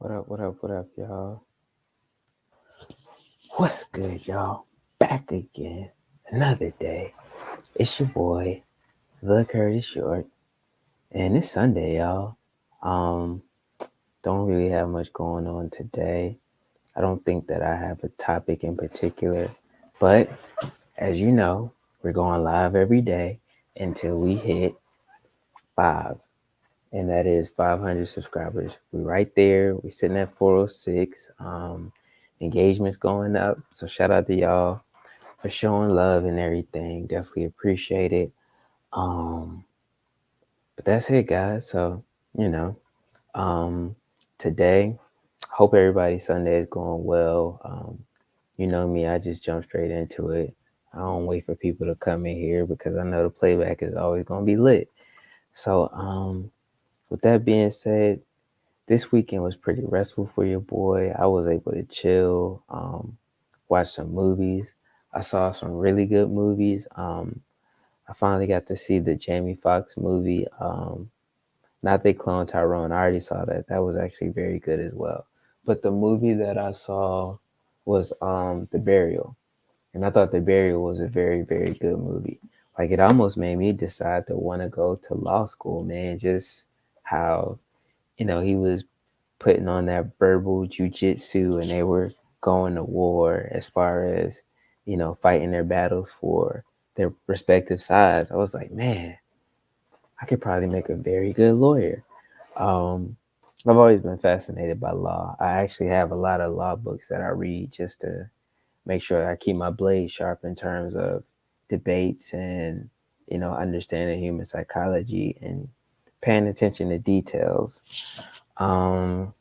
What up, what up, what up, y'all? What's good, y'all? Back again. Another day. It's your boy, The Curtis Short. And it's Sunday, y'all. Um, don't really have much going on today. I don't think that I have a topic in particular. But as you know, we're going live every day until we hit 5. And that is 500 subscribers. We're right there. We're sitting at 406. Engagement's going up. So shout out to y'all for showing love and everything. Definitely appreciate it. Um, but that's it, guys. So, you know, um, today, hope everybody's Sunday is going well. You know me, I just jump straight into it. I don't wait for people to come in here because I know the playback is always going to be lit. So, with that being said, this weekend was pretty restful for your boy. I was able to chill, watch some movies. I saw some really good movies. I finally got to see the Jamie Foxx movie, Not They Clone Tyrone. I already saw that. That was actually very good as well. But the movie that I saw was The Burial. And I thought The Burial was a very, very good movie. Like it almost made me decide to want to go to law school, man. Just how, he was putting on that verbal jujitsu and they were going to war as far as, fighting their battles for their respective sides. I was like, man, I could probably make a very good lawyer. Um, I've always been fascinated by law. I actually have a lot of law books that I read just to make sure I keep my blade sharp in terms of debates and, understanding human psychology and paying attention to details. Um,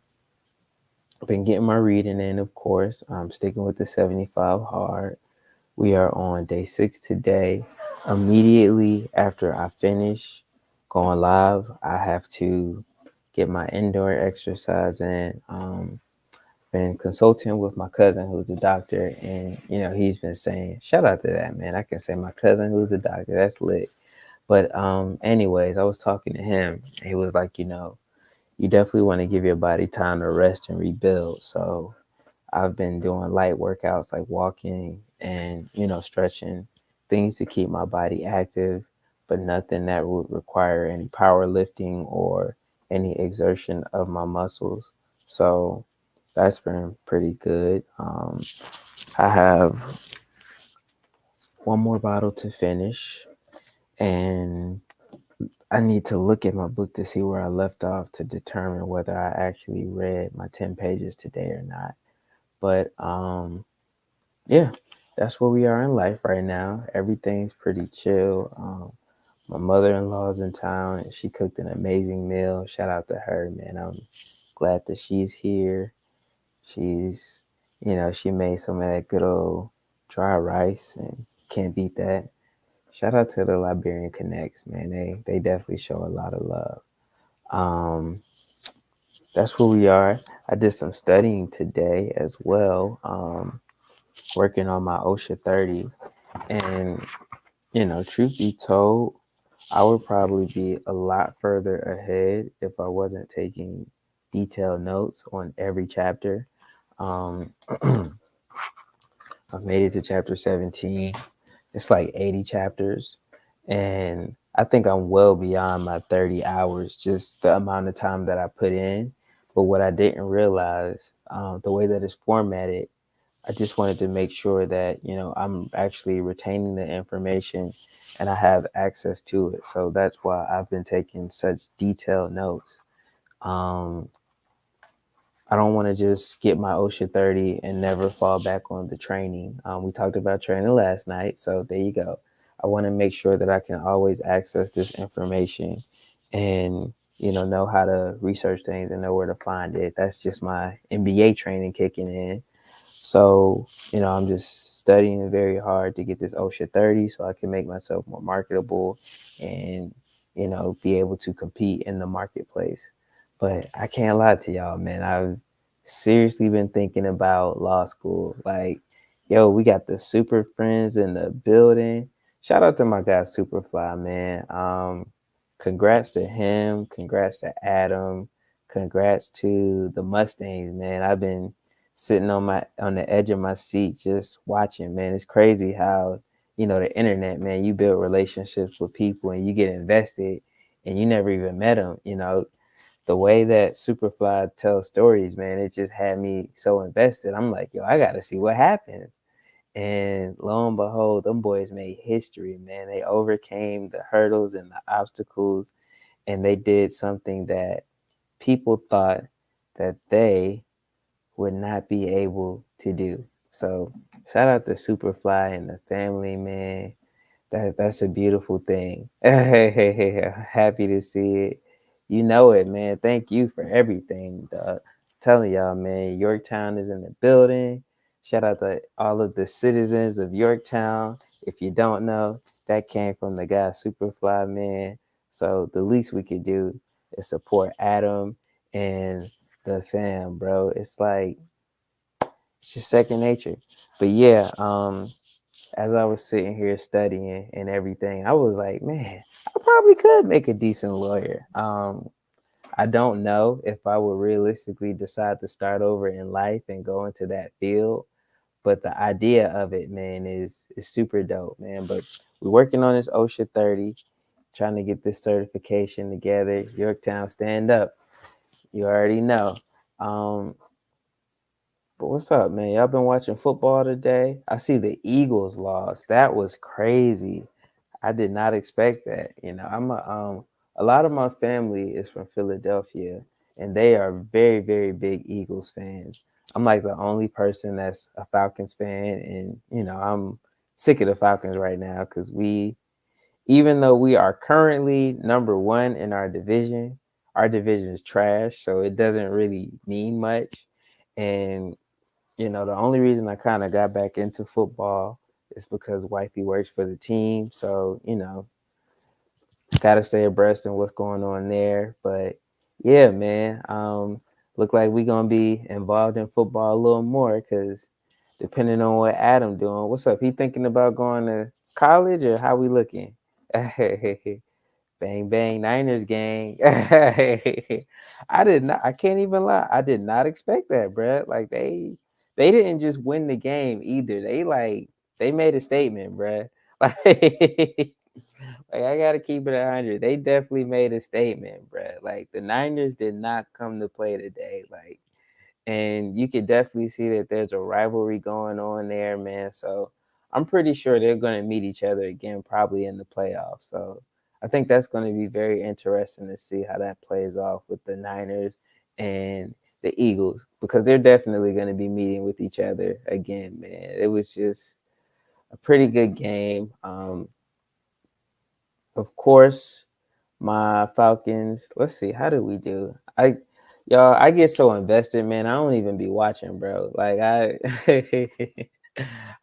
I've been getting my reading in, of course. I'm sticking with the 75 hard. We are on day 6 today. Immediately after I finish going live, I have to get my indoor exercise in. Been consulting with my cousin who's a doctor, and he's been saying, shout out to that man. I can say my cousin who's a doctor. That's lit. But anyways, I was talking to him. He was like, you definitely want to give your body time to rest and rebuild. So I've been doing light workouts like walking and, stretching, things to keep my body active, but nothing that would require any powerlifting or any exertion of my muscles. So that's been pretty good. I have one more bottle to finish, and I need to look at my book to see where I left off to determine whether I actually read my 10 pages today or not. But yeah, that's where we are in life right now. Everything's pretty chill. My mother-in-law's in town and she cooked an amazing meal. Shout out to her, man. I'm glad that she's here. She's, she made some of that good old dry rice and can't beat that. Shout out to the Liberian Connects, man. They definitely show a lot of love. Um, that's where we are. I did some studying today as well. Working on my OSHA 30. And, truth be told, I would probably be a lot further ahead if I wasn't taking detailed notes on every chapter. Um, I've made it to chapter 17. It's like 80 chapters. And I think I'm well beyond my 30 hours, just the amount of time that I put in. But what I didn't realize, the way that it's formatted, I just wanted to make sure that, I'm actually retaining the information and I have access to it. So that's why I've been taking such detailed notes. Um, I don't want to just get my OSHA 30 and never fall back on the training. We talked about training last night. So there you go. I want to make sure that I can always access this information and, know how to research things and know where to find it. That's just my MBA training kicking in. So, I'm just studying very hard to get this OSHA 30 so I can make myself more marketable and, be able to compete in the marketplace. But I can't lie to y'all, man. I've seriously been thinking about law school. Like, yo, we got the super friends in the building. Shout out to my guy Superfly, man. Congrats to him. Congrats to Adam. congrats to the Mustangs, man. I've been sitting on the edge of my seat just watching, man. It's crazy how, the internet, man, you build relationships with people and you get invested and you never even met them. The way that Superfly tells stories, man, it just had me so invested. I'm like, yo, I gotta see what happens. And lo and behold, them boys made history, man. They overcame the hurdles and the obstacles, and they did something that people thought that they would not be able to do. So shout out to Superfly and the family, man. That's a beautiful thing. Happy to see it. You know it, man. Thank you for everything, dog. Telling y'all, man, Yorktown is in the building. Shout out to all of the citizens of Yorktown. If you don't know, that came from the guy Superfly, man. So the least we could do is support Adam and the fam, bro. It's like it's just second nature. But yeah, as I was sitting here studying and everything, I was like, man, I probably could make a decent lawyer. I don't know if I would realistically decide to start over in life and go into that field, but the idea of it, man, is super dope, man. But we're working on this OSHA 30, trying to get this certification together. Yorktown, stand up. You already know. Um, but what's up, man? Y'all been watching football today? I see the Eagles lost. That was crazy. I did not expect that. I'm a lot of my family is from Philadelphia and they are very, very big Eagles fans. I'm like the only person that's a Falcons fan, and I'm sick of the Falcons right now because even though we are currently number one in our division is trash, so it doesn't really mean much. And the only reason I kind of got back into football is because wifey works for the team. So, got to stay abreast in what's going on there. But yeah, man, look like we're going to be involved in football a little more because depending on what Adam doing, what's up? He thinking about going to college or how we looking? Bang bang Niners gang. I can't even lie. I did not expect that, bro. Like they didn't just win the game either. They made a statement, bro. Like I gotta keep it 100. They definitely made a statement, bro. Like the Niners did not come to play today. Like, and you could definitely see that there's a rivalry going on there, man. So I'm pretty sure they're going to meet each other again, probably in the playoffs. So I think that's going to be very interesting to see how that plays off with the Niners and the Eagles, because they're definitely going to be meeting with each other again, man. It was just a pretty good game. Of course, my Falcons. Let's see, how do we do? I get so invested, man. I don't even be watching, bro. Like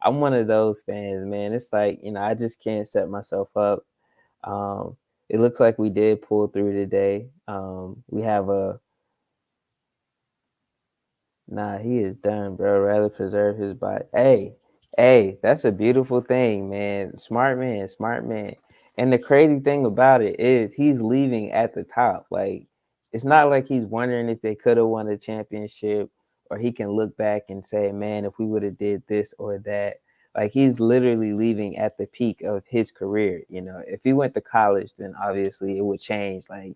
I'm one of those fans, man. It's like, I just can't set myself up. Um, it looks like we did pull through today. We have a Nah, he is done, bro. Rather preserve his body. Hey, that's a beautiful thing, man. Smart man, smart man. And the crazy thing about it is he's leaving at the top. Like, it's not like he's wondering if they could have won a championship, or he can look back and say, man, if we would have did this or that. Like, he's literally leaving at the peak of his career. If he went to college, then obviously it would change. Like,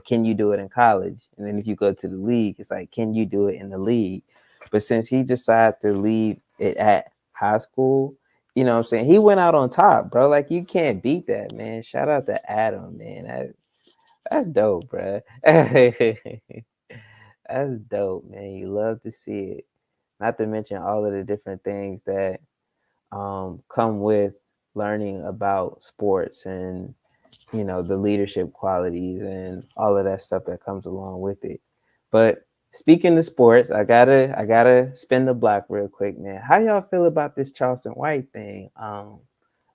can you do it in college? And then if you go to the league, it's like, can you do it in the league? But since he decided to leave it at high school, what I'm saying? He went out on top, bro. Like, you can't beat that, man. Shout out to Adam, man. That's dope, bro. That's dope, man. You love to see it. Not to mention all of the different things that come with learning about sports and the leadership qualities and all of that stuff that comes along with it. But speaking of sports, I gotta spin the block real quick, man. How y'all feel about this Charleston White thing?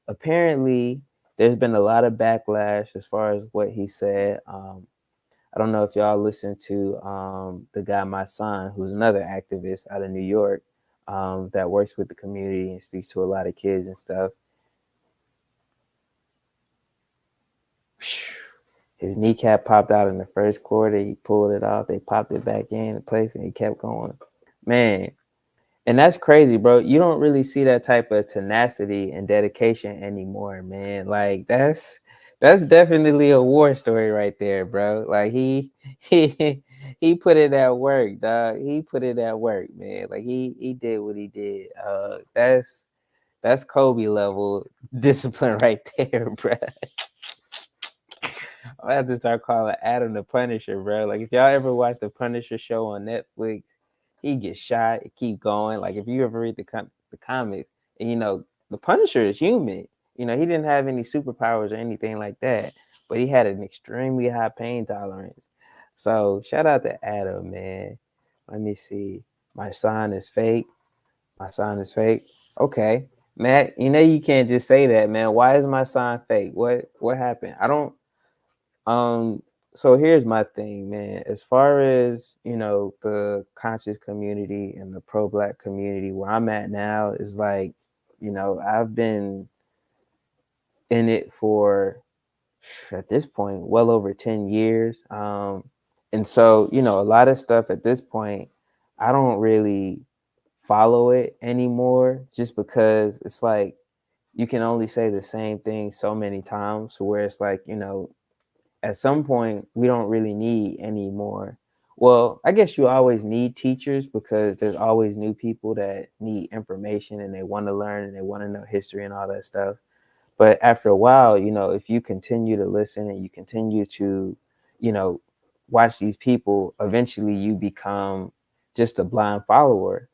Apparently there's been a lot of backlash as far as what he said. I don't know if y'all listen to the guy, my son, who's another activist out of New York, that works with the community and speaks to a lot of kids and stuff. His kneecap popped out in the first quarter. He pulled it off. They popped it back in place, and he kept going. Man, and that's crazy, bro. You don't really see that type of tenacity and dedication anymore, man. Like that's definitely a war story right there, bro. Like he he put in that work, dog. He put in that work, man. Like he did what he did. That's Kobe level discipline right there, bro. I have to start calling Adam the Punisher, bro. Like if y'all ever watch the Punisher show on Netflix, he gets shot, keep going. Like if you ever read the comics, and the Punisher is human. He didn't have any superpowers or anything like that, but he had an extremely high pain tolerance. So shout out to Adam, man. Let me see. My sign is fake. My sign is fake. Okay, Matt. You can't just say that, man. Why is my sign fake? What happened? I don't. Um, so here's my thing, man. As far as, the conscious community and the pro black community, where I'm at now is like, I've been in it for at this point well over 10 years. And so, a lot of stuff at this point, I don't really follow it anymore just because it's like you can only say the same thing so many times, where it's like, at some point we don't really need any more. Well, I guess you always need teachers because there's always new people that need information and they want to learn and they want to know history and all that stuff. But after a while, if you continue to listen and you continue to, you know, watch these people, eventually you become just a blind follower,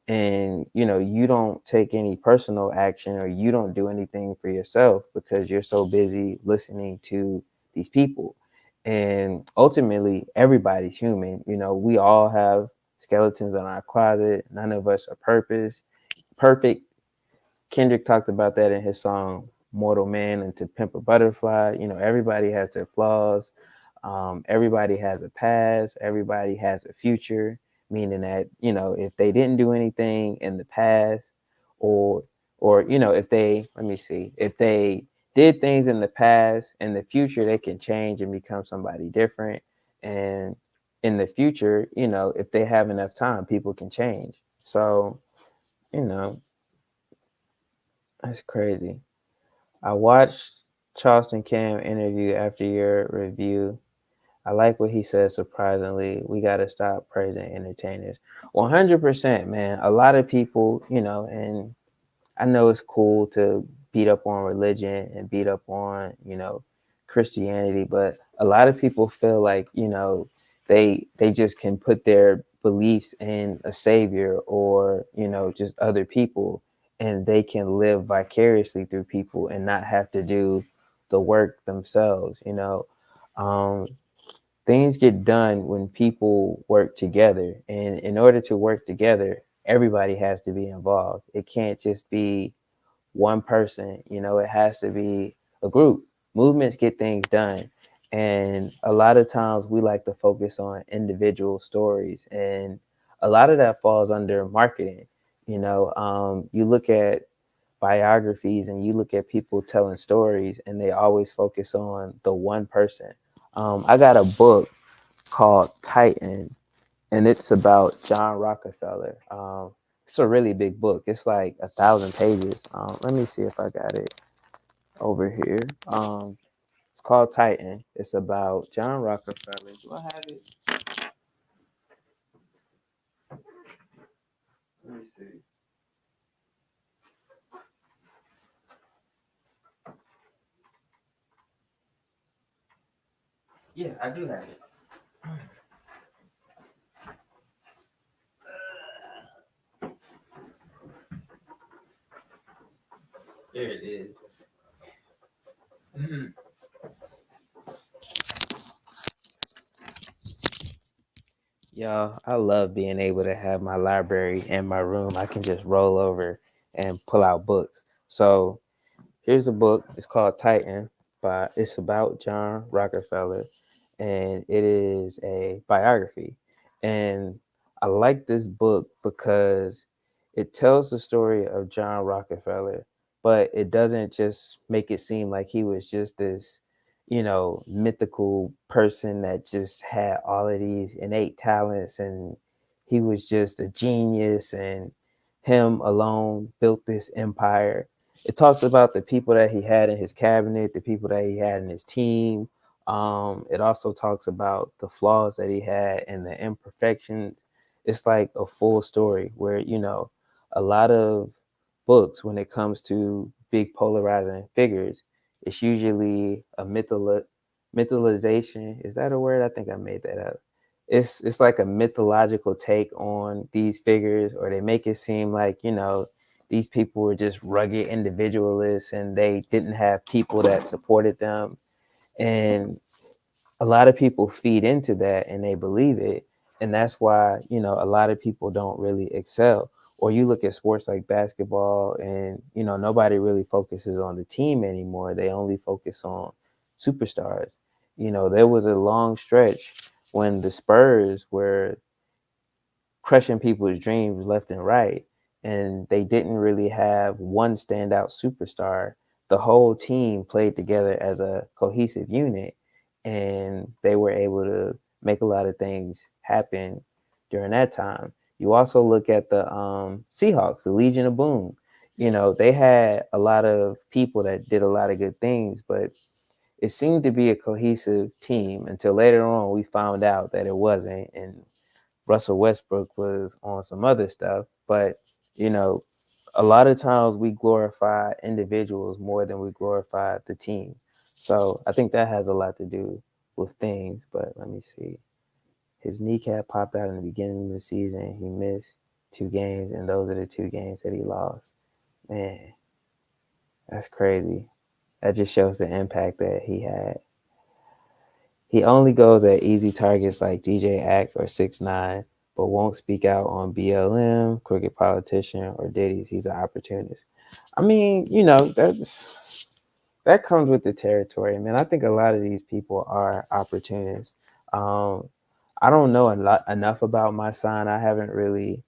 and you don't take any personal action or you don't do anything for yourself because you're so busy listening to these people. And ultimately everybody's human. We all have skeletons in our closet. None of us are perfect. Kendrick talked about that in his song Mortal Man and To Pimp a Butterfly. Everybody has their flaws. Everybody has a past. Everybody has a future, meaning that, if they didn't do anything in the past, or, if they, let me see, if they did things in the past, in the future, they can change and become somebody different. And in the future, if they have enough time, people can change. So, you know, that's crazy. I watched Charleston Cam interview after your review. I like what he said. Surprisingly, we got to stop praising entertainers. 100%, man. A lot of people, and I know it's cool to beat up on religion and beat up on, Christianity, but a lot of people feel like, they just can put their beliefs in a savior or, just other people, and they can live vicariously through people and not have to do the work themselves. Um, Things get done when people work together, and in order to work together, everybody has to be involved. It can't just be one person. It has to be a group. Movements get things done, and a lot of times we like to focus on individual stories, and a lot of that falls under marketing. You look at biographies and you look at people telling stories, and they always focus on the one person. I got a book called Titan, and it's about John Rockefeller. It's a really big book. It's like 1,000 pages. Let me see if I got it over here. It's called Titan. It's about John Rockefeller. Do I have it? Let me see. Yeah, I do have it. There it is. Y'all, I love being able to have my library in my room. I can just roll over and pull out books. So here's a book. It's called Titan. It's about John Rockefeller, and it is a biography. And I like this book because it tells the story of John Rockefeller, but it doesn't just make it seem like he was just this, mythical person that just had all of these innate talents, and he was just a genius, and him alone built this empire. It talks about the people that he had in his cabinet, the people that he had in his team. It also talks about the flaws that he had and the imperfections. It's like a full story where, a lot of books, when it comes to big polarizing figures, it's usually a mythologization. Is that a word? I think I made that up. It's like a mythological take on these figures, or they make it seem like, these people were just rugged individualists and they didn't have people that supported them. And a lot of people feed into that and they believe it. And that's why, a lot of people don't really excel. Or you look at sports like basketball, and, nobody really focuses on the team anymore. They only focus on superstars. There was a long stretch when the Spurs were crushing people's dreams left and right. And they didn't really have one standout superstar. The whole team played together as a cohesive unit, and they were able to make a lot of things happen during that time. You also look at the Seahawks, the Legion of Boom. They had a lot of people that did a lot of good things, but it seemed to be a cohesive team until later on we found out that it wasn't. And Russell Westbrook was on some other stuff. But, you know, a lot of times we glorify individuals more than we glorify the team. So I think that has a lot to do with things. But let me see. His kneecap popped out in the beginning of the season. He missed 2 games, and those are the 2 games that he lost. Man, that's crazy. That just shows the impact that he had. He only goes at easy targets like DJ Act or 6ix9ine, but won't speak out on BLM, crooked politician, or Diddy's. He's an opportunist. I mean, that comes with the territory, man. I think a lot of these people are opportunists. Um, I don't know enough about my son. I haven't really,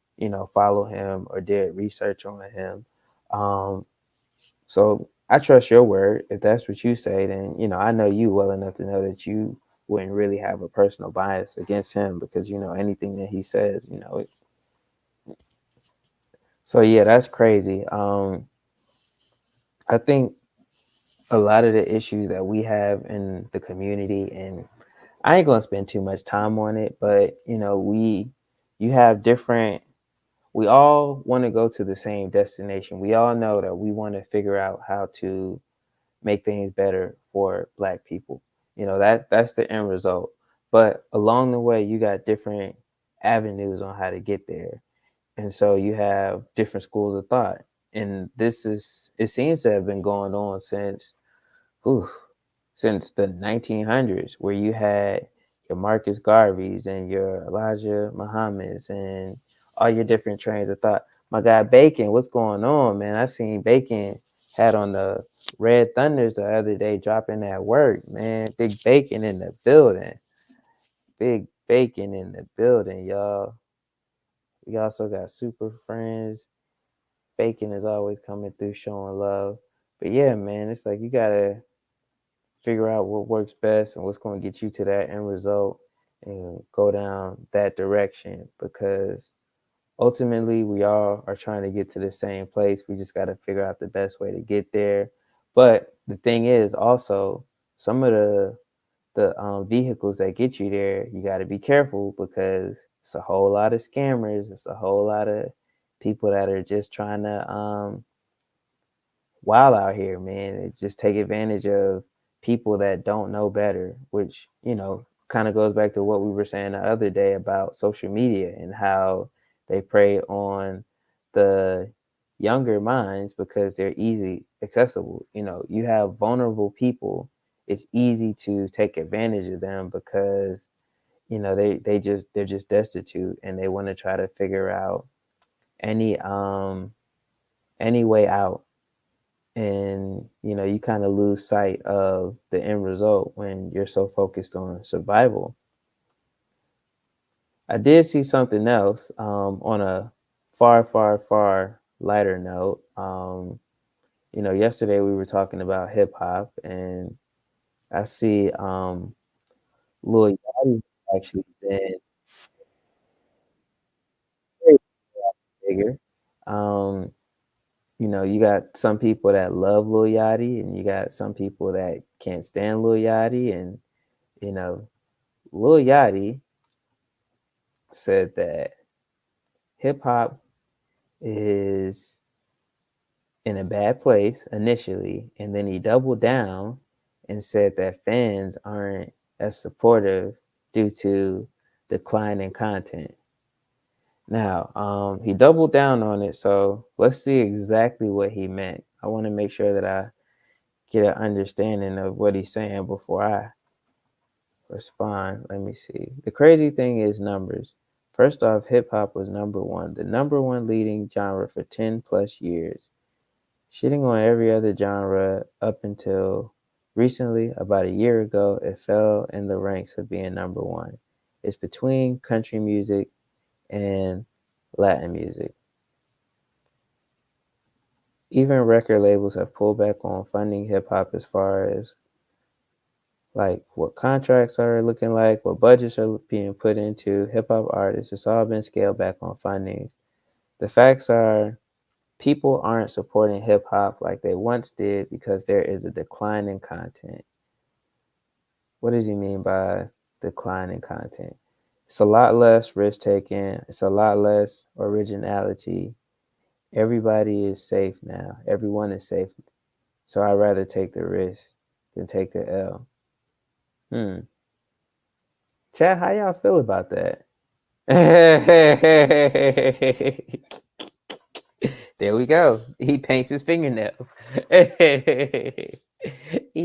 followed him or did research on him. Um, so I trust your word. If that's what you say, then I know you well enough to know that you wouldn't really have a personal bias against him, because anything that he says. So yeah, that's crazy. I think a lot of the issues that we have in the community, and I ain't gonna spend too much time on it, but you have different. We all want to go to the same destination. We all know that we want to figure out how to make things better for Black people. That's the end result. But along the way, you got different avenues on how to get there. And so you have different schools of thought. And it seems to have been going on whew, since the 1900s, where you had your Marcus Garveys and your Elijah Muhammad's and all your different trains of thought. My guy Bacon, what's going on, man? I seen Bacon had on the Red Thunders the other day dropping that work, man. Big Bacon in the building. Big Bacon in the building, y'all. We also got Super Friends. Bacon is always coming through showing love. But yeah, man, it's like you gotta figure out what works best and what's going to get you to that end result and go down that direction, because ultimately we all are trying to get to the same place. We just got to figure out the best way to get there. But the thing is also, some of the vehicles that get you there, you got to be careful, because it's a whole lot of scammers. It's a whole lot of people that are just trying to wild out here, man. It just take advantage of people that don't know better, which, kind of goes back to what we were saying the other day about social media and how they prey on the younger minds because they're easy accessible. You have vulnerable people. It's easy to take advantage of them because, they're just destitute, and they want to try to figure out any any way out. And you kind of lose sight of the end result when you're so focused on survival. I did see something else on a far lighter note. Yesterday we were talking about hip hop, and I see Lil Yachty actually been very bigger. Um, you got some people that love Lil Yachty, and you got some people that can't stand Lil Yachty. And you know, Lil Yachty said that hip hop is in a bad place initially, and then he doubled down and said that fans aren't as supportive due to decline in content. Now, he doubled down on it, so let's see exactly what he meant. I want to make sure that I get an understanding of what he's saying before I respond. Let me see. The crazy thing is numbers. First off, hip hop was number one, the number one leading genre for 10 plus years, shitting on every other genre up until recently. About a year ago, it fell in the ranks of being number one. It's between country music and Latin music. Even record labels have pulled back on funding hip hop as far as like what contracts are looking like, what budgets are being put into hip hop artists. It's all been scaled back on funding. The facts are people aren't supporting hip hop like they once did because there is a decline in content. What does he mean by decline in content? It's a lot less risk taking, it's a lot less originality. Everybody is safe now. Everyone is safe. So I'd rather take the risk than take the L. Chad, how y'all feel about that? There we go. He paints his fingernails. He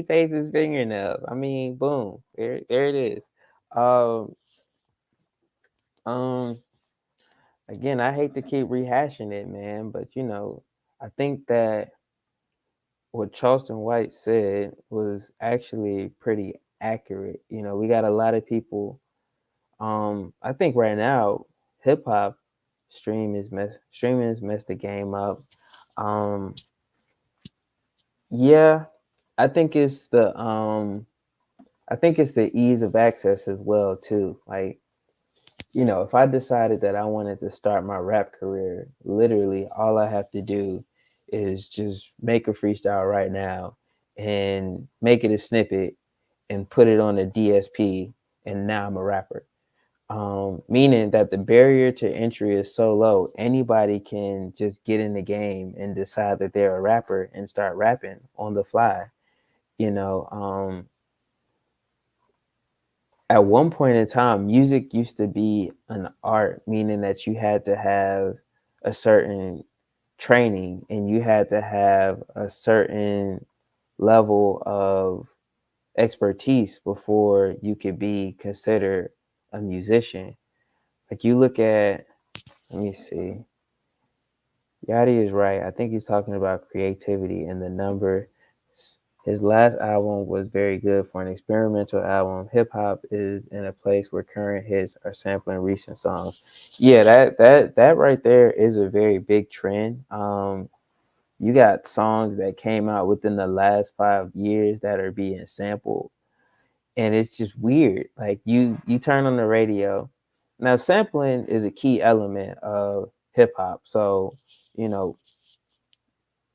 paints his fingernails. I mean, boom. There it is. Um, um, again, I hate to keep rehashing it, man, but I think that what Charleston White said was actually pretty accurate. We got a lot of people. I think right now, hip hop streaming has messed the game up. Um, yeah, I think it's the ease of access as well too. Like, if I decided that I wanted to start my rap career, literally all I have to do is just make a freestyle right now and make it a snippet and put it on a DSP, and now I'm a rapper. Meaning that the barrier to entry is so low, anybody can just get in the game and decide that they're a rapper and start rapping on the fly. You know, at one point in time, music used to be an art, meaning that you had to have a certain training and you had to have a certain level of expertise before you could be considered a musician. Like you look at, let me see, Yachty is right. I think he's talking about creativity and the number. His last album was very good for an experimental album. Hip hop is in a place where current hits are sampling recent songs. Yeah, that right there is a very big trend. You got songs that came out within the last 5 years that are being sampled, and it's just weird. Like you turn on the radio. Now, sampling is a key element of hip hop. So, you know,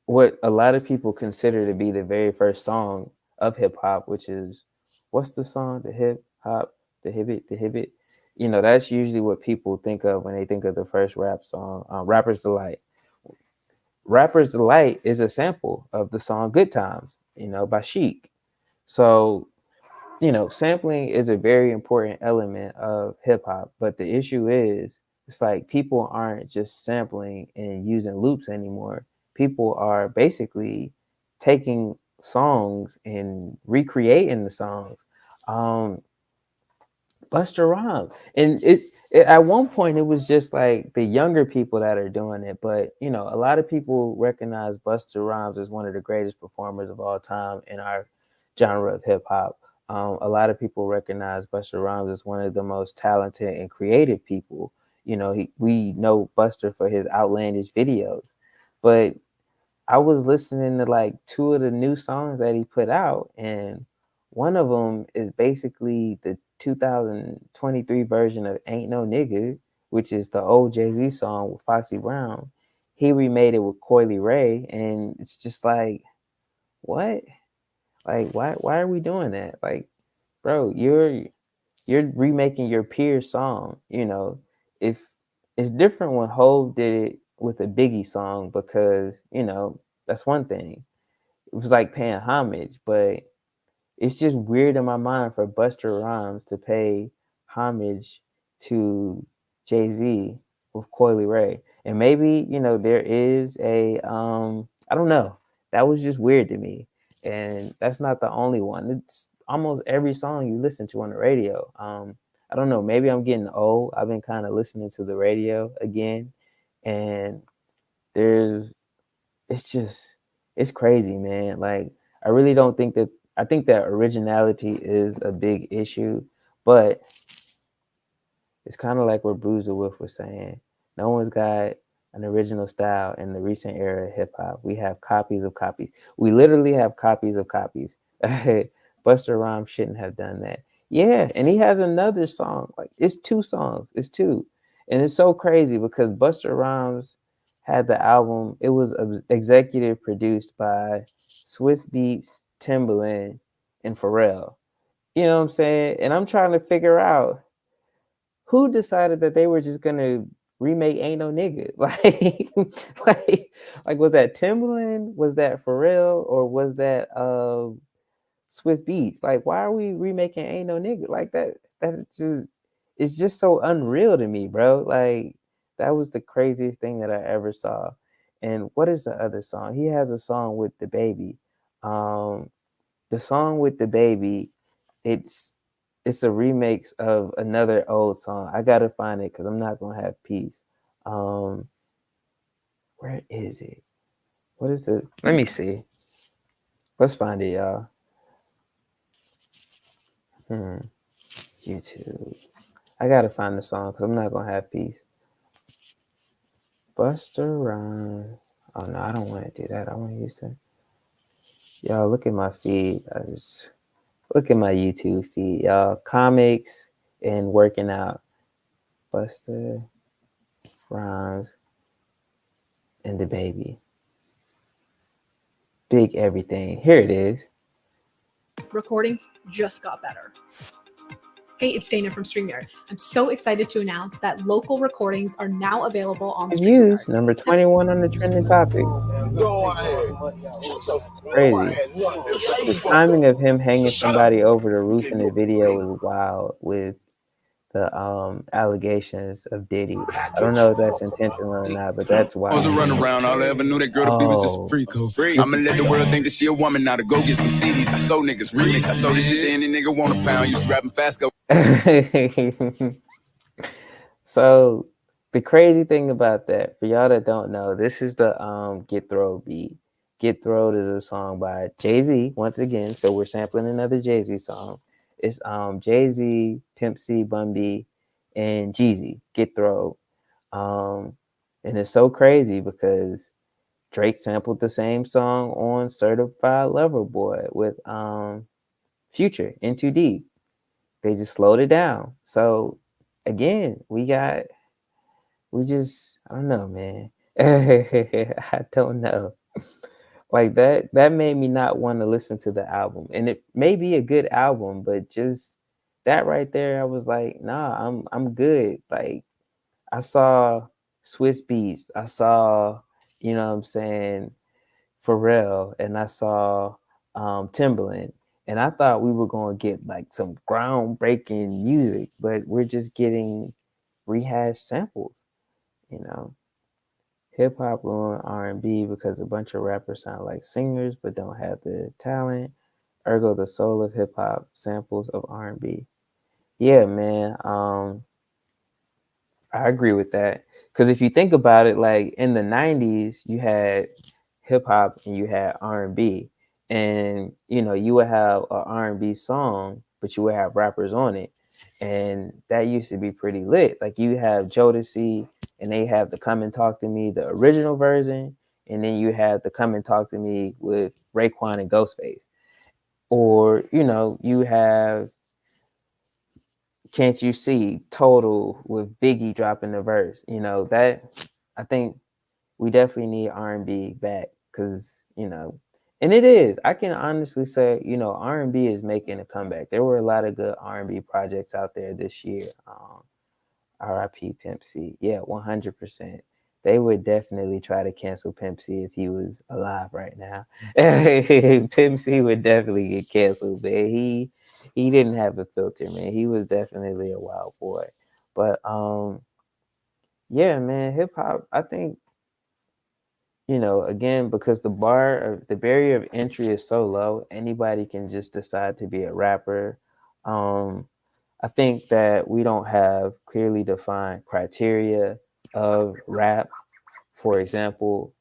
what a lot of people consider to be the very first song of hip hop, which is what's the song? The hip hop, the hibbit, the hibbit. That's usually what people think of when they think of the first rap song, Rapper's Delight. Rapper's Delight is a sample of the song Good Times, by Chic. So, sampling is a very important element of hip hop, but the issue is it's like people aren't just sampling and using loops anymore. People are basically taking songs and recreating the songs. Um, Buster Rhymes, and at one point it was just like the younger people that are doing it, but a lot of people recognize Buster Rhymes as one of the greatest performers of all time in our genre of hip hop. A lot of people recognize Buster Rhymes as one of the most talented and creative people. We know Buster for his outlandish videos, but I was listening to like two of the new songs that he put out, and one of them is basically the 2023 version of Ain't No Nigga, which is the old Jay-Z song with Foxy Brown. He remade it with Coily Ray, and it's just like, what? Like, why are we doing that? Like, bro, you're remaking your peer's song. If it's different when Hove did it with a Biggie song, because that's one thing. It was like paying homage, but it's just weird in my mind for Buster Rhymes to pay homage to Jay-Z with Coily Ray. And maybe, there is I don't know. That was just weird to me. And that's not the only one. It's almost every song you listen to on the radio. I don't know, maybe I'm getting old. I've been kind of listening to the radio again, and there's it's crazy, man. Like, I really don't think that I think that originality is a big issue, but it's kind of like what Bruiser Wolf was saying. No one's got an original style in the recent era of hip hop. We have copies of copies. We literally have copies of copies. Busta Rhymes shouldn't have done that. Yeah, and he has another song. Like, it's two songs. It's two. And it's so crazy because Busta Rhymes had the album. It was executive produced by Swiss Beats, Timbaland, and Pharrell. You know what I'm saying? And I'm trying to figure out who decided that they were just gonna remake Ain't No Nigga. Like was that Timbaland? Was that Pharrell? Or was that Swiss Beats? Like, why are we remaking Ain't No Nigga? Like that just it's just so unreal to me, bro. Like, that was the craziest thing that I ever saw. And what is the other song? He has a song with the baby. The song with the baby, it's a remix of another old song. I gotta find it because I'm not gonna have peace. Where is it? What is it? Let me see. Let's find it, y'all. YouTube. I gotta find the song because I'm not gonna have peace. Buster Rhymes. Oh no, I don't want to do that. I want to use that. Y'all, look at my feed. Look at my YouTube feed, y'all. Comics and working out. Buster Rhymes and the baby. Big everything. Here it is. Recordings just got better. Hey, it's Dana from StreamYard. I'm so excited to announce that local recordings are now available on StreamYard. Views, number 21 on the trending topic. It's crazy. The timing of him hanging somebody over the roof in the video is wild with the allegations of Diddy. I don't know if that's intentional or not, but that's wild. I was a run around. All I ever knew that girl to be was just a freak. I'ma let the world think that she a woman now to go get some CDs. I sold niggas remix. I sold this shit to any nigga want a pound. Used to rapping fast. So the crazy thing about that, for y'all that don't know, this is the Get Throwed beat. Get Throwed is a song by Jay-Z once again. So we're sampling another Jay-Z song. It's Jay-Z, Pimp C, Bun B, and Jeezy. Get Throwed. And it's so crazy because Drake sampled the same song on Certified Lover Boy with Future, In Too Deep. They just slowed it down. So again, I don't know, man. I don't know. Like, that made me not want to listen to the album. And it may be a good album, but just that right there, I was like, nah, I'm good. Like, I saw Swiss Beats, I saw, you know what I'm saying, Pharrell, and I saw Timbaland. And I thought we were gonna get like some groundbreaking music, but we're just getting rehashed samples, you know. Hip hop ruined R&B because a bunch of rappers sound like singers but don't have the talent. Ergo, the soul of hip hop samples of R&B. Yeah, man. I agree with that. Because if you think about it, like in the 90s, you had hip hop and you had R&B. And, you would have an R&B song, but you would have rappers on it. And that used to be pretty lit. Like, you have Jodeci, and they have the Come and Talk to Me, the original version. And then you have the Come and Talk to Me with Raekwon and Ghostface. Or, you know, you have Can't You See Total with Biggie dropping the verse. You know, that I think we definitely need R&B back because, you know, and it is. I can honestly say, you know, R&B is making a comeback. There were a lot of good R&B projects out there this year. R.I.P. Pimp C. Yeah, 100%. They would definitely try to cancel Pimp C if he was alive right now. Pimp C would definitely get canceled, man. He didn't have a filter, man. He was definitely a wild boy. But yeah, man, hip hop, I think, you know, again, because the barrier of entry is so low, anybody can just decide to be a rapper. Um, I think that we don't have clearly defined criteria of rap. For example,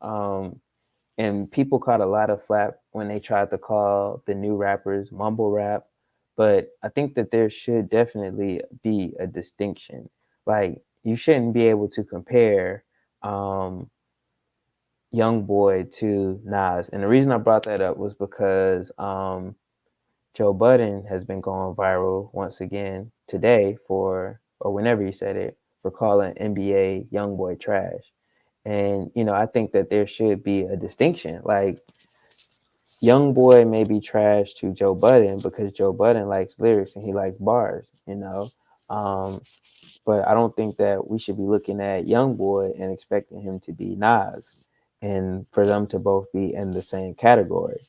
and people caught a lot of flack when they tried to call the new rappers mumble rap. But I think that there should definitely be a distinction. Like, you shouldn't be able to compare Young Boy to Nas. And the reason I brought that up was because Joe Budden has been going viral once again today or whenever he said it, for calling NBA Youngboy trash. And, you know, I think that there should be a distinction. Like, Youngboy may be trash to Joe Budden because Joe Budden likes lyrics and he likes bars, you know. Um, but I don't think that we should be looking at Youngboy and expecting him to be Nas and for them to both be in the same category,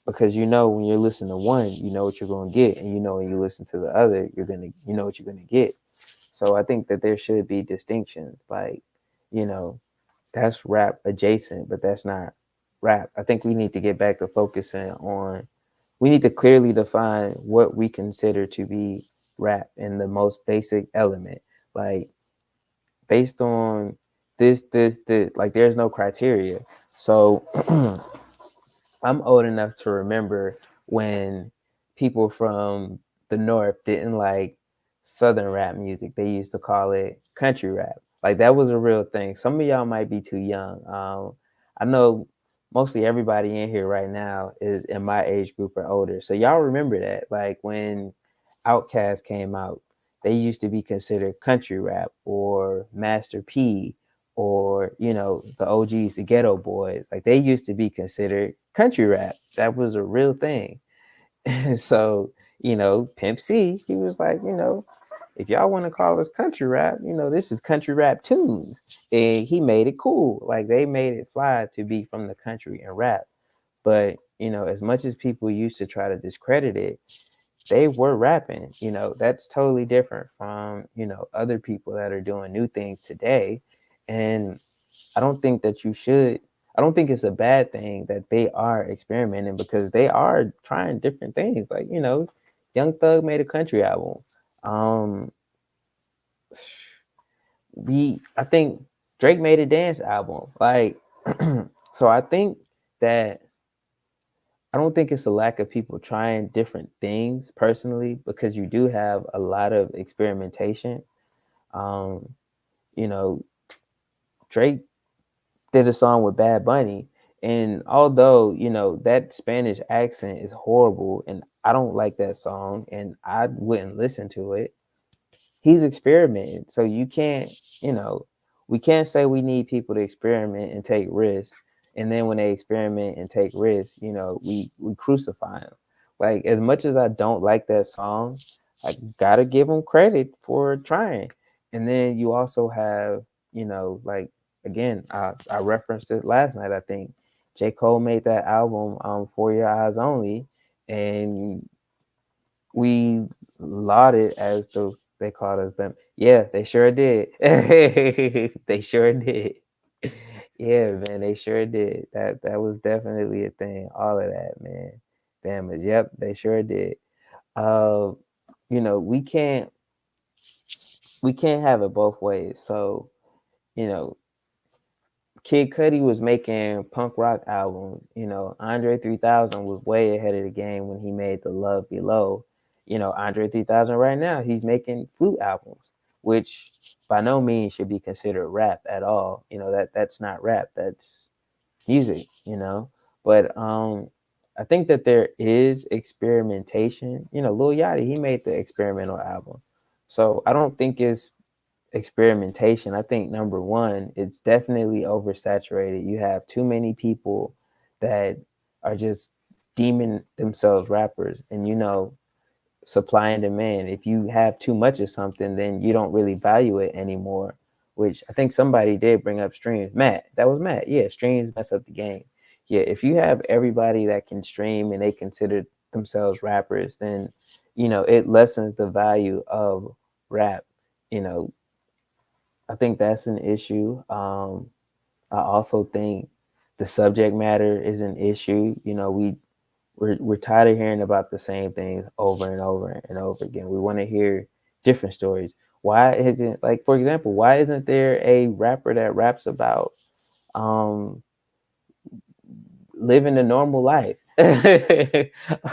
because you know when you're listening to one, you know what you're going to get, and you know when you listen to the other, you know what you're going to get. So I think that there should be distinctions. Like, you know, that's rap adjacent, but that's not rap. I think we need to get back to focusing on. We need to clearly define what we consider to be rap in the most basic element. Like, based on this, like, there's no criteria. So I'm old enough to remember when people from the north didn't like southern rap music. They used to call it country rap. Like, that was a real thing. Some of y'all might be too young. I know mostly everybody in here right now is in my age group or older. So y'all remember that. Like, when Outkast came out, they used to be considered country rap, or Master P, or, you know, the OGs, the Ghetto Boys. Like, they used to be considered country rap. That was a real thing. So, you know, Pimp C, he was like, you know, if y'all want to call us country rap, you know, this is country rap tunes. And he made it cool. Like, they made it fly to be from the country and rap. But, you know, as much as people used to try to discredit it, they were rapping. You know, that's totally different from, you know, other people that are doing new things today. And I don't think that you should. I don't think it's a bad thing that they are experimenting, because they are trying different things. Like, you know, Young Thug made a country album. Um, I think Drake made a dance album. Like, so I think that I don't think it's a lack of people trying different things personally, because you do have a lot of experimentation. Um, you know, Drake did a song with Bad Bunny, and although, you know, that Spanish accent is horrible and I don't like that song and I wouldn't listen to it, he's experimenting. So you can't, you know, we can't say we need people to experiment and take risks, and then when they experiment and take risks, you know, we crucify them. Like, as much as I don't like that song, I gotta give them credit for trying. And then you also have, you know, like, again, I referenced it last night. I think J. Cole made that album, For Your Eyes Only, and we lauded as they called us them. Yeah, they sure did. They sure did. Yeah, man, they sure did. That was definitely a thing. All of that, man. Bammers. Yep, they sure did. Uh, you know, we can't have it both ways. So, you know, Kid Cudi was making punk rock albums. You know, Andre 3000 was way ahead of the game when he made The Love Below. You know, Andre 3000 right now, he's making flute albums, which by no means should be considered rap at all. You know, that's not rap. That's music, you know. But I think that there is experimentation. You know, Lil Yachty, he made the experimental album. So I don't think it's experimentation. I think number one, it's definitely oversaturated. You have too many people that are just deeming themselves rappers, and you know, supply and demand. If you have too much of something, then you don't really value it anymore. Which I think somebody did bring up streams. Matt, that was Matt. Yeah, streams mess up the game. Yeah, if you have everybody that can stream and they consider themselves rappers, then you know it lessens the value of rap. You know, I think that's an issue. I also think the subject matter is an issue. You know, we're tired of hearing about the same things over and over and over again. We want to hear different stories. Why isn't, like, for example, why isn't there a rapper that raps about um living a normal life?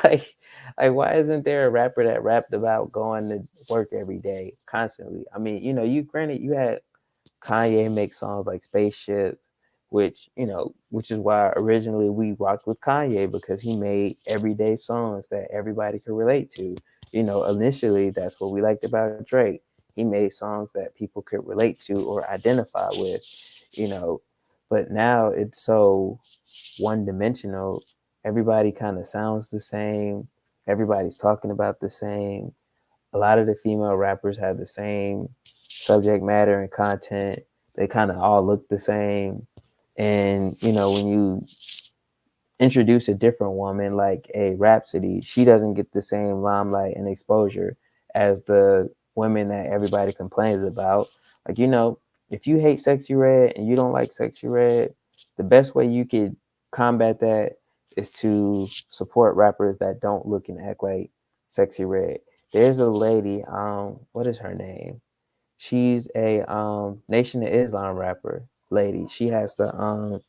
like why isn't there a rapper that rapped about going to work every day constantly? I mean, you know, you granted you had Kanye make songs like Spaceship, which, you know, which is why originally we rocked with Kanye, because he made everyday songs that everybody could relate to. You know, initially that's what we liked about Drake. He made songs that people could relate to or identify with, you know, but now it's so one dimensional. Everybody kind of sounds the same. Everybody's talking about the same. A lot of the female rappers have the same subject matter and content. They kind of all look the same. And, you know, when you introduce a different woman like a Rhapsody, she doesn't get the same limelight and exposure as the women that everybody complains about. Like, you know, if you hate Sexy Red and you don't like Sexy Red, the best way you could combat that is to support rappers that don't look and act like Sexy Red. There's a lady, what is her name? She's a Nation of Islam rapper lady. She has the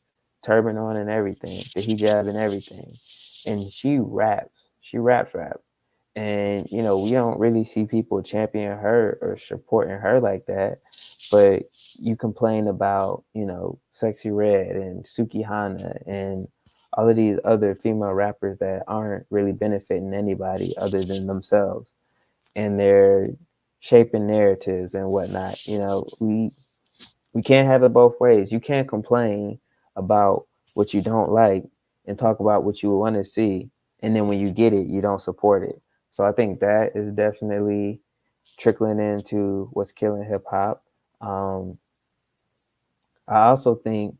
turban on and everything, the hijab and everything. And she raps. She rap. And you know, we don't really see people championing her or supporting her like that. But you complain about, you know, Sexy Red and Suki Hana and all of these other female rappers that aren't really benefiting anybody other than themselves. And they're shaping narratives and whatnot. You know, we can't have it both ways. You can't complain about what you don't like and talk about what you want to see, and then when you get it, you don't support it. So I think that is definitely trickling into what's killing hip hop. Um, I also think,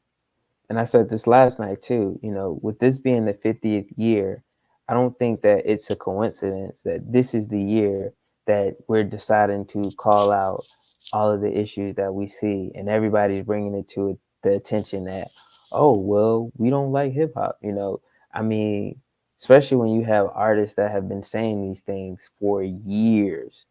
and I said this last night too, you know, with this being the 50th year, I don't think that it's a coincidence that this is the year that we're deciding to call out all of the issues that we see, and everybody's bringing it to the attention that, oh, well, we don't like hip hop. You know, I mean, especially when you have artists that have been saying these things for years.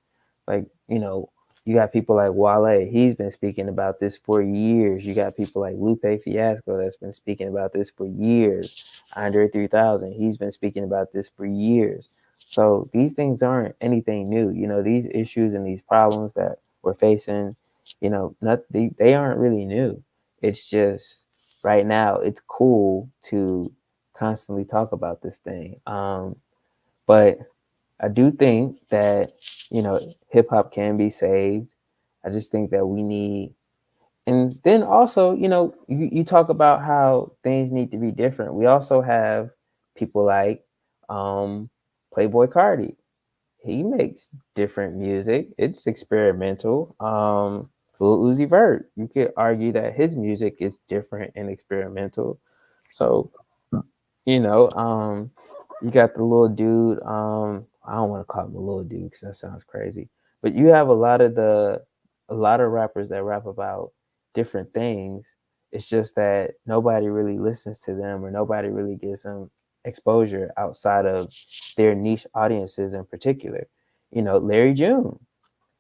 Like, you know, you got people like Wale, he's been speaking about this for years. You got people like Lupe Fiasco that's been speaking about this for years. Andre 3000, he's been speaking about this for years. So these things aren't anything new. You know, these issues and these problems that we're facing, you know, they aren't really new. It's just right now it's cool to constantly talk about this thing. But I do think that, you know, hip hop can be saved. I just think that we need, and then also, you know, you talk about how things need to be different. We also have people like Playboy Cardi. He makes different music. It's experimental. Lil Uzi Vert, you could argue that his music is different and experimental. So, you know, you got the little dude. I don't want to call him a little dude because that sounds crazy. But you have a lot of rappers that rap about different things. It's just that nobody really listens to them, or nobody really gives them exposure outside of their niche audiences in particular. You know, Larry June.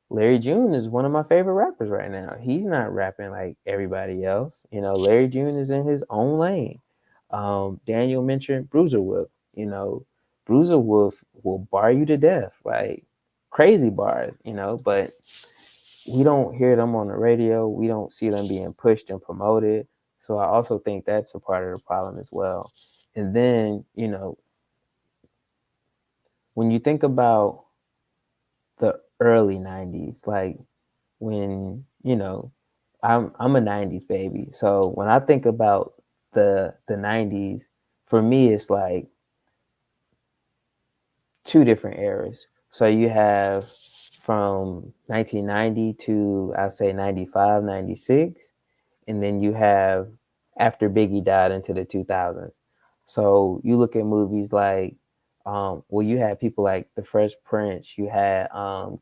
Larry June is one of my favorite rappers right now. He's not rapping like everybody else. You know, Larry June is in his own lane. Daniel mentioned Bruiser Wolf. You know, Bruiser Wolf will bar you to death, like crazy bars, you know, but we don't hear them on the radio. We don't see them being pushed and promoted. So I also think that's a part of the problem as well. And then, you know, when you think about the early 90s, like when, I'm a 90s baby. So when I think about the 90s, for me it's like two different eras. So you have from 1990 to I'll say 95, 96, and then you have after Biggie died into the 2000s. So you look at movies like you had people like The Fresh Prince, you had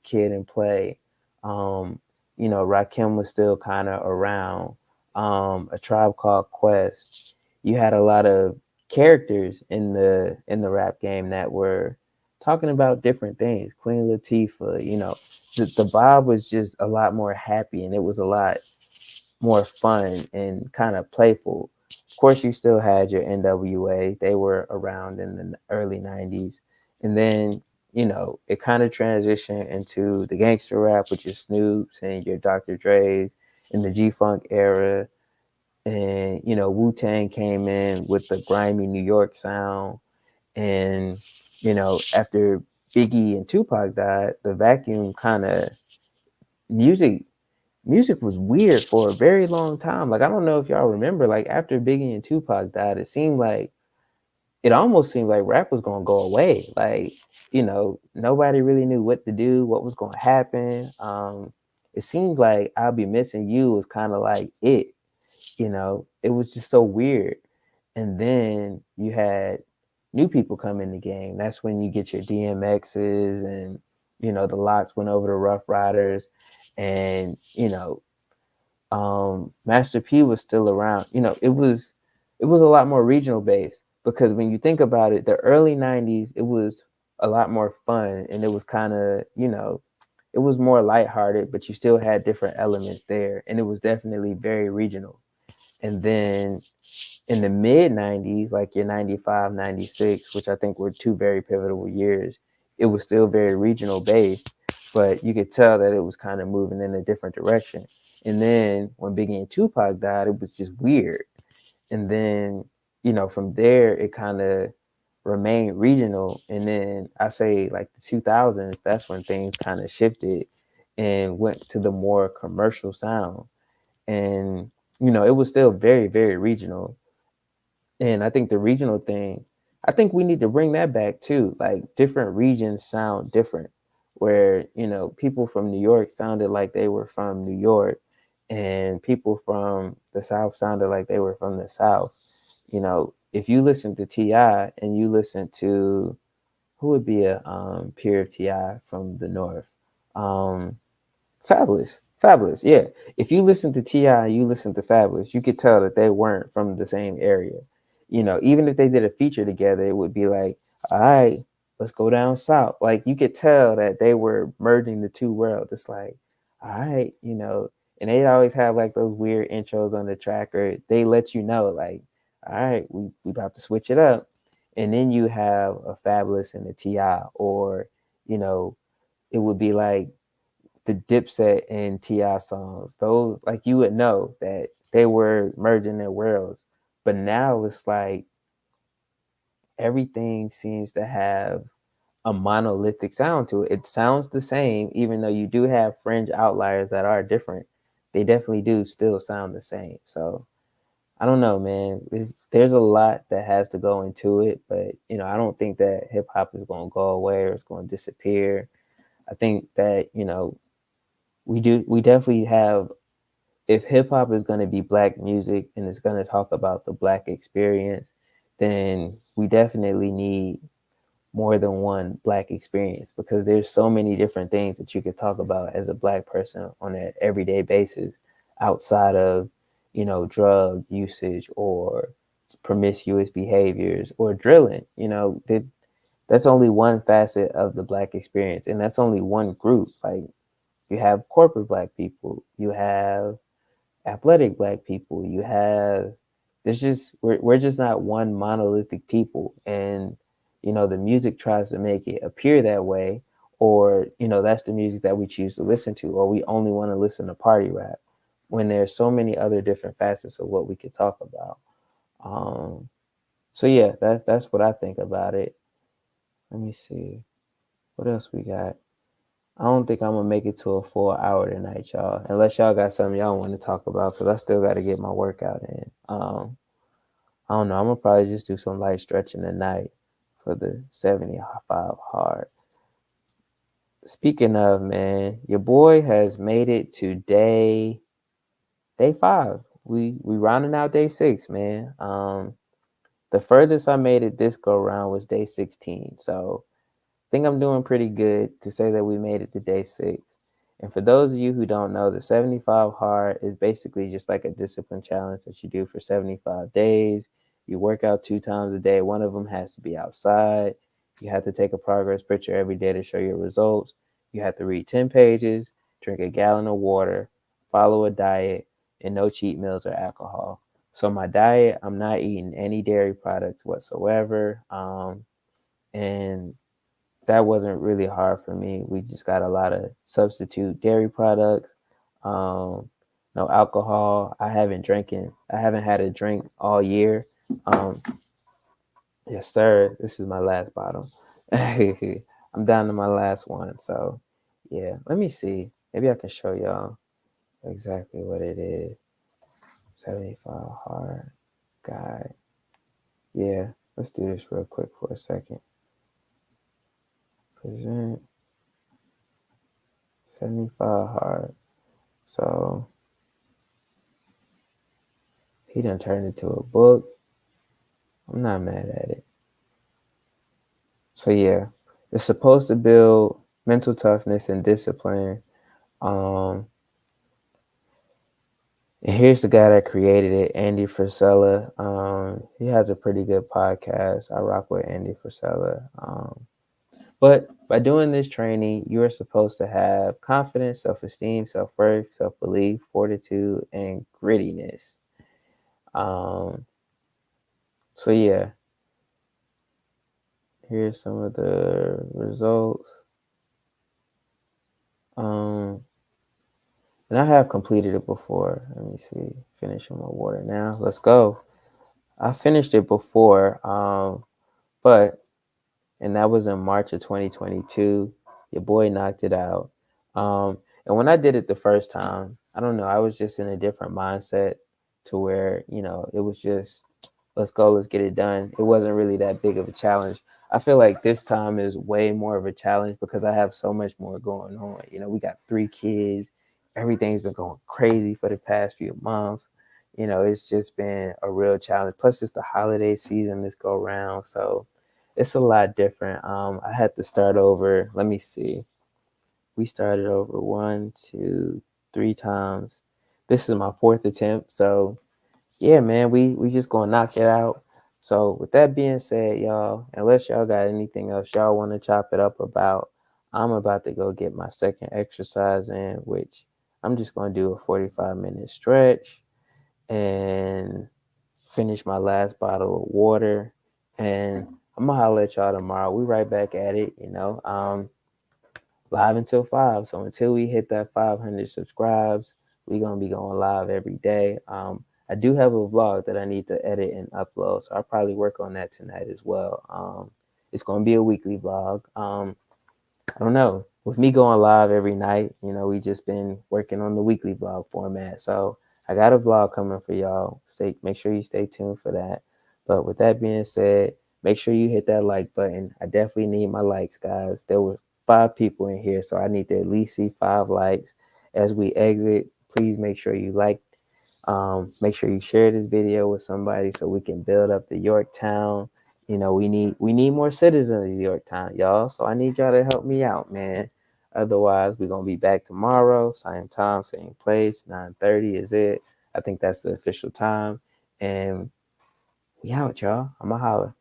Kid and Play, Rakim was still kind of around, A Tribe Called Quest. You had a lot of characters in the rap game that were talking about different things. Queen Latifah, the vibe was just a lot more happy, and it was a lot more fun and kind of playful. Of course, you still had your NWA. They were around in the early 90s. And then, it kind of transitioned into the gangster rap with your Snoops and your Dr. Dre's in the G-Funk era. And, Wu-Tang came in with the grimy New York sound. And, after Biggie and Tupac died, the vacuum kind of music music was weird for a very long time. Like, I don't know if y'all remember, like after Biggie and Tupac died, it almost seemed like rap was gonna go away. Like, nobody really knew what to do, what was gonna happen. It seemed like I'll Be Missing You was kind of like it was just so weird. And then you had new people come in the game. That's when you get your DMXs and the Locks went over to Rough Riders, and Master P was still around. It was a lot more regional based, because when you think about it, the early 90s, it was a lot more fun, and it was kind of, it was more lighthearted, but you still had different elements there, and it was definitely very regional. And then in the mid 90s, like your 95, 96, which I think were two very pivotal years, it was still very regional based, but you could tell that it was kind of moving in a different direction. And then when Biggie and Tupac died, it was just weird. And then, from there, it kind of remained regional. And then I say like the 2000s, that's when things kind of shifted and went to the more commercial sound. And, it was still very, very regional. And I think the regional thing, I think we need to bring that back too. Like, different regions sound different, where, people from New York sounded like they were from New York, and people from the South sounded like they were from the South. If you listen to T.I. and you listen to, who would be a peer of T.I. from the North? Um, Fabulous. Yeah. If you listen to T.I., you listen to Fabulous, you could tell that they weren't from the same area. Even if they did a feature together, it would be like, all right, let's go down south. Like, you could tell that they were merging the two worlds. It's like, all right, and they always have like those weird intros on the track, or they let you know, like, all right, we about to switch it up. And then you have a Fabulous and a T.I., or, it would be like the Dipset and T.I. songs. Those, like, you would know that they were merging their worlds. But now it's like everything seems to have a monolithic sound to it. It sounds the same, even though you do have fringe outliers that are different. They definitely do still sound the same. So I don't know, man. There's a lot that has to go into it, but I don't think that hip hop is going to go away or it's going to disappear. I think that we definitely have, if hip hop is going to be Black music and it's going to talk about the Black experience, then we definitely need more than one Black experience, because there's so many different things that you could talk about as a Black person on an everyday basis, outside of drug usage or promiscuous behaviors or drilling. That's only one facet of the Black experience, and that's only one group. Like, you have corporate Black people, you have athletic Black people, you have, we're just not one monolithic people. And the music tries to make it appear that way, or that's the music that we choose to listen to, or we only want to listen to party rap, when there's so many other different facets of what we could talk about. So yeah, that's what I think about it. Let me see. What else we got? I don't think I'm gonna make it to a full hour tonight, y'all. Unless y'all got something y'all want to talk about, because I still got to get my workout in. I don't know. I'm gonna probably just do some light stretching tonight for the 75 hard. Speaking of, man, your boy has made it to day 5. We rounding out day 6, man. The furthest I made it this go round was day 16. So I think I'm doing pretty good to say that we made it to day 6. And for those of you who don't know, the 75 hard is basically just like a discipline challenge that you do for 75 days. You work out 2 times a day. One of them has to be outside. You have to take a progress picture every day to show your results. You have to read 10 pages, drink a gallon of water, follow a diet, and no cheat meals or alcohol. So my diet, I'm not eating any dairy products whatsoever. And that wasn't really hard for me. We just got a lot of substitute dairy products, no alcohol. I haven't had a drink all year. Yes, sir. This is my last bottle. I'm down to my last one. So yeah, let me see. Maybe I can show y'all exactly what it is. 75 hard guide. Yeah, let's do this real quick for a second. Present 75 hard. So he done turned it to a book. I'm not mad at it. So yeah, it's supposed to build mental toughness and discipline. And here's the guy that created it, Andy Frisella. He has a pretty good podcast. I rock with Andy Frisella. But by doing this training, you are supposed to have confidence, self-esteem, self-worth, self-belief, fortitude, and grittiness. So yeah, here's some of the results. And I have completed it before. Let me see. Finishing my water now. Let's go. I finished it before, and that was in March of 2022. Your boy knocked it out. And when I did it the first time, I don't know, I was just in a different mindset to where, it was just, let's go, let's get it done. It wasn't really that big of a challenge. I feel like this time is way more of a challenge because I have so much more going on. We got 3 kids. Everything's been going crazy for the past few months. It's just been a real challenge. Plus, it's the holiday season this go round. So it's a lot different. I had to start over. Let me see. We started over 1, 2, 3 times. This is my 4th attempt. So yeah, man, we just gonna knock it out. So with that being said, y'all, unless y'all got anything else y'all want to chop it up about, I'm about to go get my second exercise in, which I'm just gonna do a 45-minute stretch and finish my last bottle of water. And I'm gonna holler at y'all tomorrow. We right back at it, live until 5. So until we hit that 500 subscribes, we gonna be going live every day. I do have a vlog that I need to edit and upload, so I'll probably work on that tonight as well. It's gonna be a weekly vlog. I don't know. With me going live every night, we just been working on the weekly vlog format. So I got a vlog coming for y'all. Make sure you stay tuned for that. But with that being said, make sure you hit that like button. I definitely need my likes, guys. There were 5 people in here, so I need to at least see 5 likes. As we exit, please make sure you like. Make sure you share this video with somebody so we can build up the Yorktown. We need more citizens of Yorktown, y'all. So I need y'all to help me out, man. Otherwise, we're gonna be back tomorrow, same time, same place. 9:30 is it. I think that's the official time. And we out, y'all. I'ma holler.